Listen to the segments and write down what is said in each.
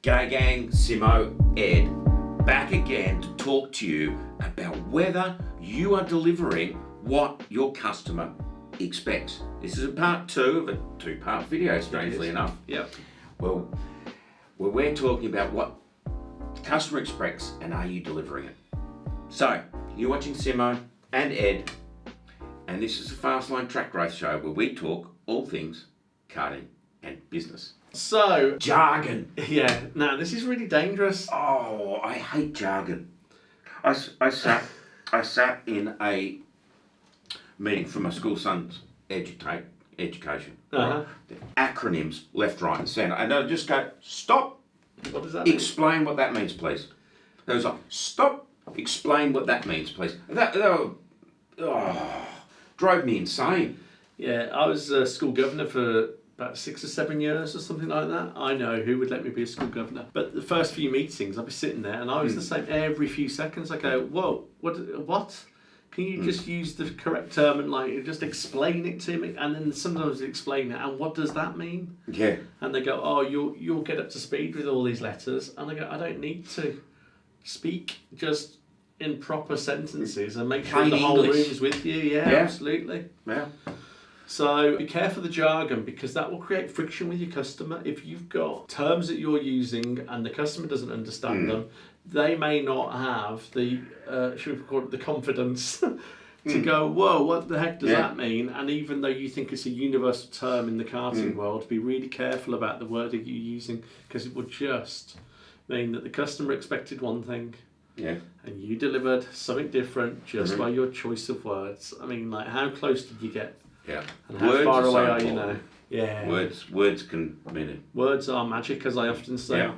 G'day gang, Simo Ed, back again to talk to you about whether you are delivering what your customer expects. This is a part 2 of a 2-part video, strangely enough. Yep. Well, we're talking about what the customer expects and are you delivering it. So, you're watching Simo and Ed, and this is the Fastline track race show where we talk all things karting and business. So, Jargon. yeah, now this is really dangerous. Oh, I hate jargon. I sat in a meeting for my school son's education. Uh-huh. The acronyms left, right, and centre, and I just go, stop. What does that mean? Explain what that means, please. It was like, stop. Explain what that means, please. That drove me insane. Yeah, I was a school governor for about 6 or 7 years or something like that. I know who would let me be a school governor. But the first few meetings, I'd be sitting there and I was the same every few seconds. I go, whoa, what? Can you just use the correct term and like just explain it to me? And then sometimes they explain it, and what does that mean? Yeah. And they go, oh, you'll get up to speed with all these letters. And I go, I don't need to. Speak just in proper sentences and make sure Plain the whole English. room's with you. Yeah, Yeah. absolutely. Yeah. So be careful of the jargon, because that will create friction with your customer. If you've got terms that you're using and the customer doesn't understand them, they may not have the should we call it the confidence to go, whoa, what the heck does that mean? And even though you think it's a universal term in the karting world, be really careful about the wording you're using, because it will just mean that the customer expected one thing. Yeah. And you delivered something different just by your choice of words. I mean, like, how close did you get? Yeah. And how far away are you now? Yeah. Words can mean it. Words are magic, as I often say. Yeah.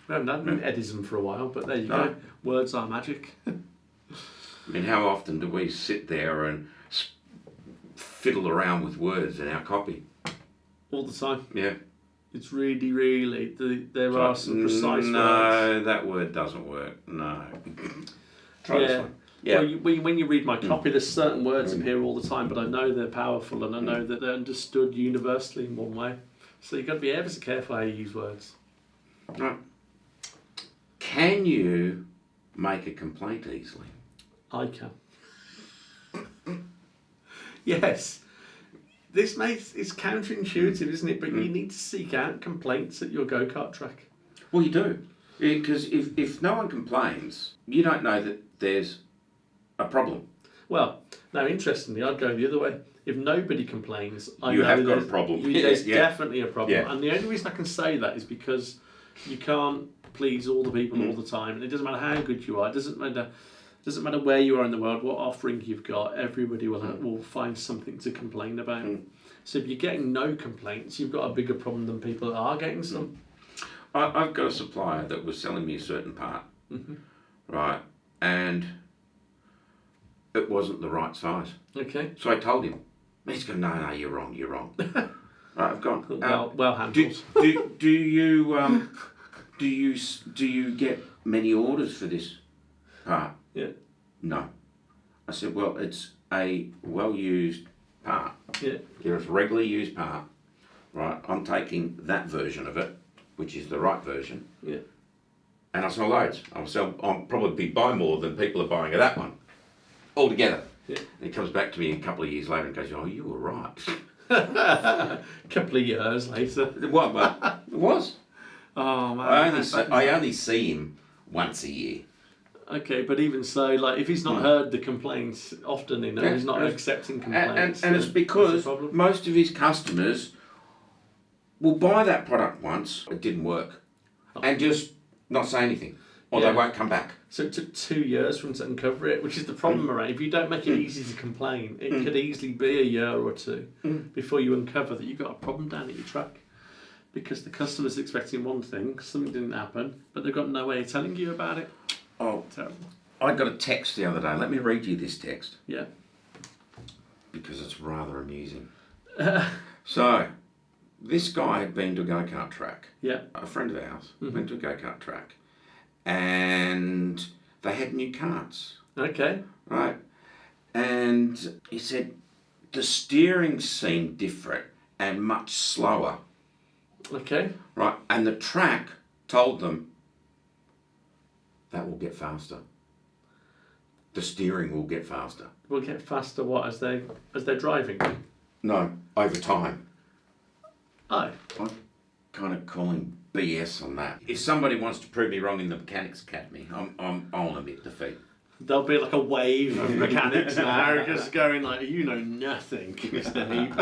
We haven't had an Edism for a while, but there you go. Words are magic. I mean, how often do we sit there and fiddle around with words in our copy? All the time. Yeah. It's really, there are some precise words. No, that word doesn't work. No. Try this one. Yeah. Well, when you read my copy, there's certain words appear all the time, but I know they're powerful and I know that they're understood universally in one way. So you've got to be ever so careful how you use words. Right. Can you make a complaint easily? I can. Yes. This it's counterintuitive, isn't it? But you need to seek out complaints at your go-kart track. Well, you do. Because if no one complains, you don't know that there's a problem. Well, now, interestingly, I'd go the other way. If nobody complains, I You know have got a problem. There's Yeah. definitely a problem. Yeah. And the only reason I can say that is because you can't please all the people all the time. And it doesn't matter how good you are. It doesn't matter where you are in the world, what offering you've got. Everybody will find something to complain about. So if you're getting no complaints, you've got a bigger problem than people that are getting some. I've got a supplier that was selling me a certain part, right, and it wasn't the right size. Okay. So I told him. He's going, no, you're wrong. Right, I've gone. Well handled. Do you get many orders for this part? Yeah. No. I said, well, it's a well-used part. Yeah. It's a regularly used part, right? I'm taking that version of it, which is the right version, Yeah. and I'll sell loads. I'll probably buy more than people are buying of that one, altogether. Yeah. And he comes back to me a couple of years later and goes, oh, you were right. A couple of years later. What? But it was. Oh man. I only see him once a year. Okay, but even so, like if he's not heard the complaints often enough, he's not accepting complaints. And it's because most of his customers will buy that product once, it didn't work, and just not say anything, or they won't come back. So it took 2 years for him to uncover it, which is the problem around. If you don't make it easy to complain, it could easily be a year or two before you uncover that you've got a problem down at your track. Because the customer's expecting one thing, something didn't happen, but they've got no way of telling you about it. Oh, terrible. I got a text the other day. Let me read you this text. Yeah. Because it's rather amusing. So, this guy had been to a go-kart track. Yeah. A friend of ours went to a go-kart track. And they had new karts. Okay. Right? And he said the steering seemed different and much slower. Okay. Right? And the track told them that will get faster. The steering will get faster. Will get faster what as they're driving? No, over time. Oh. I'm kind of calling BS on that. If somebody wants to prove me wrong in the Mechanics Academy, I'll admit defeat. There'll be like a wave of mechanics now just going like, you know nothing, Mr. Heap.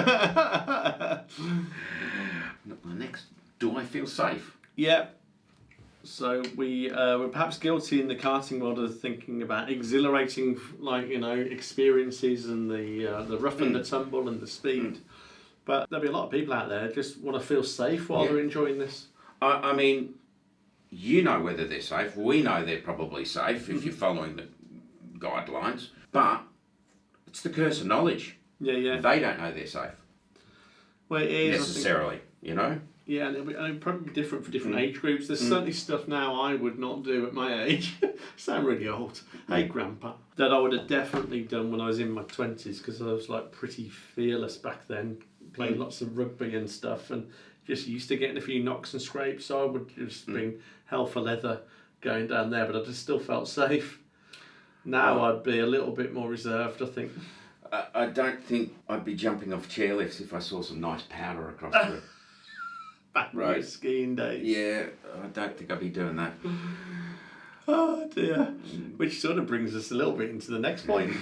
Next, do I feel safe? Yeah. So we're perhaps guilty in the karting world of thinking about exhilarating, experiences and the rough and the tumble and the speed. But there'll be a lot of people out there just want to feel safe while they're enjoying this. I mean, you know whether they're safe. We know they're probably safe if you're following the guidelines. But it's the curse of knowledge. Yeah. They don't know they're safe. Well, it is necessarily, you know. Yeah, and it'll probably be different for different age groups. There's certainly stuff now I would not do at my age. Sound really old. Hey, Grandpa. That I would have definitely done when I was in my 20s because I was like pretty fearless back then, playing lots of rugby and stuff, and just used to getting a few knocks and scrapes. So I would just been hell for leather going down there, but I just still felt safe. Now I'd be a little bit more reserved, I think. I don't think I'd be jumping off chairlifts if I saw some nice powder across the Back in my skiing days. Yeah, I don't think I'd be doing that. Oh dear. Which sort of brings us a little bit into the next point.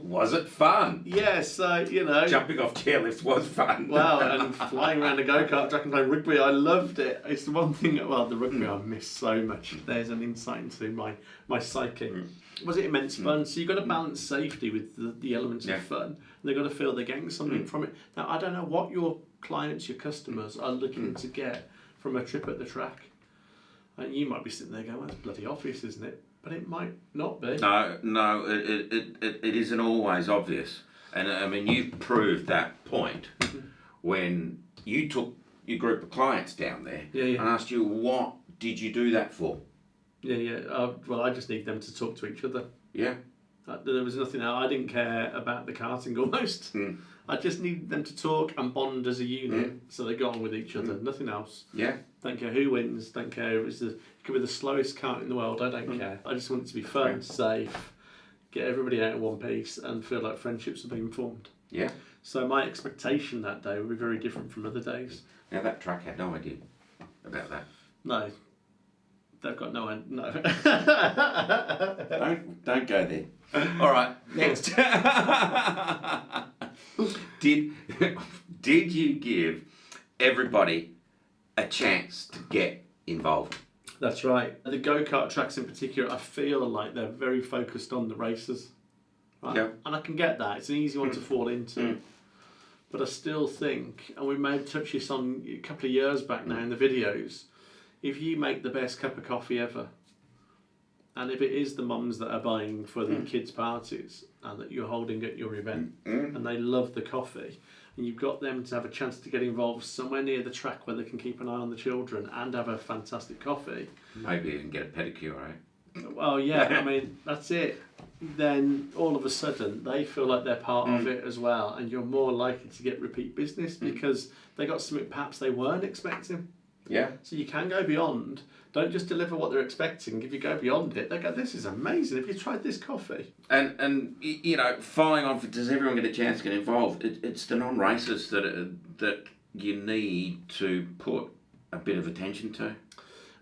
Was it fun? Yes, so, Jumping off chairlifts was fun. Well, and flying around a go-kart track and playing rugby, I loved it. It's the one thing, the rugby I miss so much. There's an insight into my psyche. Was it immense fun? So you've got to balance safety with the elements of fun. And they've got to feel they're getting something from it. Now, I don't know what your clients, your customers are looking to get from a trip at the track. And you might be sitting there going, well, that's bloody obvious, isn't it? But it might not be. No, it isn't always obvious. And I mean, you've proved that point when you took your group of clients down there and asked you, what did you do that for? Well, I just need them to talk to each other. Yeah. There was nothing else. I didn't care about the karting almost. I just needed them to talk and bond as a unit so they got on with each other. Nothing else. Yeah. Don't care who wins. Don't care if it could be the slowest kart in the world. I don't care. I just want it to be fun, safe, get everybody out in one piece and feel like friendships have been formed. Yeah. So my expectation that day would be very different from other days. Now that track had no idea about that. No. They've got no end. No. Don't go there. All right, next. Did you give everybody a chance to get involved? That's right. The go-kart tracks in particular, I feel like they're very focused on the racers. Right? Yeah. And I can get that. It's an easy one to fall into. But I still think, and we may have touched this on a couple of years back now in the videos, if you make the best cup of coffee ever, and if it is the mums that are buying for the kids' parties and that you're holding at your event and they love the coffee, and you've got them to have a chance to get involved somewhere near the track where they can keep an eye on the children and have a fantastic coffee. Maybe even get a pedicure, eh? Well, yeah, I mean, that's it. Then all of a sudden they feel like they're part of it as well, and you're more likely to get repeat business because they got something perhaps they weren't expecting. Yeah. So you can go beyond. Don't just deliver what they're expecting. If you go beyond it, they go, this is amazing. Have you tried this coffee? And following on, does everyone get a chance to get involved? It's the non-racers that you need to put a bit of attention to.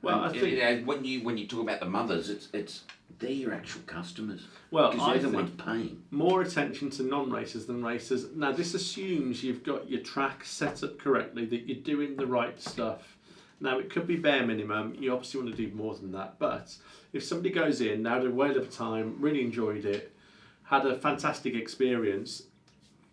Well, I think when you talk about the mothers, it's they're your actual customers. Well, because they're the ones paying. More attention to non-racers than racers. Now, this assumes you've got your track set up correctly, that you're doing the right stuff. Now, it could be bare minimum. You obviously want to do more than that. But if somebody goes in, had a whale of a time, really enjoyed it, had a fantastic experience,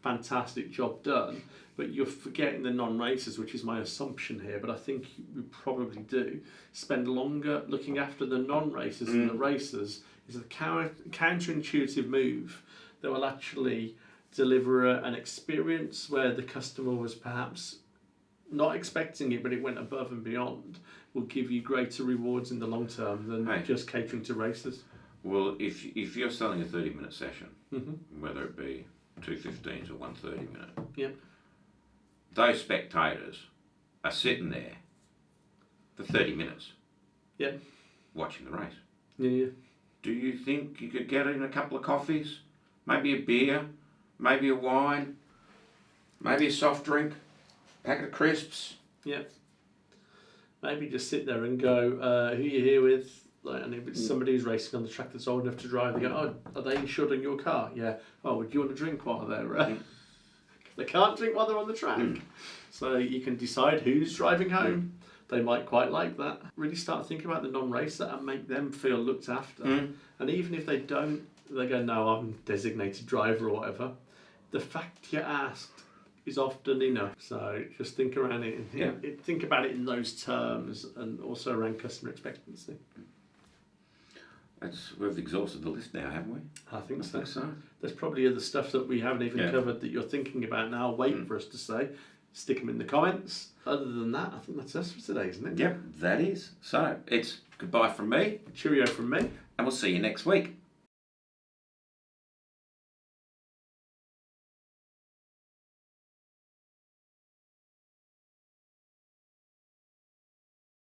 fantastic job done, but you're forgetting the non-racers, which is my assumption here, but I think we probably do, spend longer looking after the non-racers than the racers, is a counterintuitive move that will actually deliver an experience where the customer was perhaps not expecting it, but it went above and beyond, will give you greater rewards in the long term than just catering to racers. Well, if you're selling a 30-minute session, whether it be 2:15s or 1 30-minute, those spectators are sitting there for 30 minutes Yeah. watching the race. Yeah. Do you think you could get in a couple of coffees, maybe a beer, maybe a wine, maybe a soft drink, packet of crisps? Yeah. Maybe just sit there and go, who you here with? Like, and if it's somebody who's racing on the track that's old enough to drive, they go, oh, are they insured on your car? Yeah. Oh, would you want a drink while they're... They can't drink while they're on the track. So you can decide who's driving home. They might quite like that. Really start thinking about the non-racer and make them feel looked after. And even if they don't, they go, no, I'm designated driver or whatever. The fact you're asked is often enough. So just think around it and think about it in those terms, and also around customer expectancy. We've exhausted the list now, haven't we? I think so. So. There's probably other stuff that we haven't even covered that you're thinking about now, waiting for us to say. Stick them in the comments. Other than that, I think that's us for today, isn't it? Yep, that is. So it's goodbye from me. Cheerio from me. And we'll see you next week.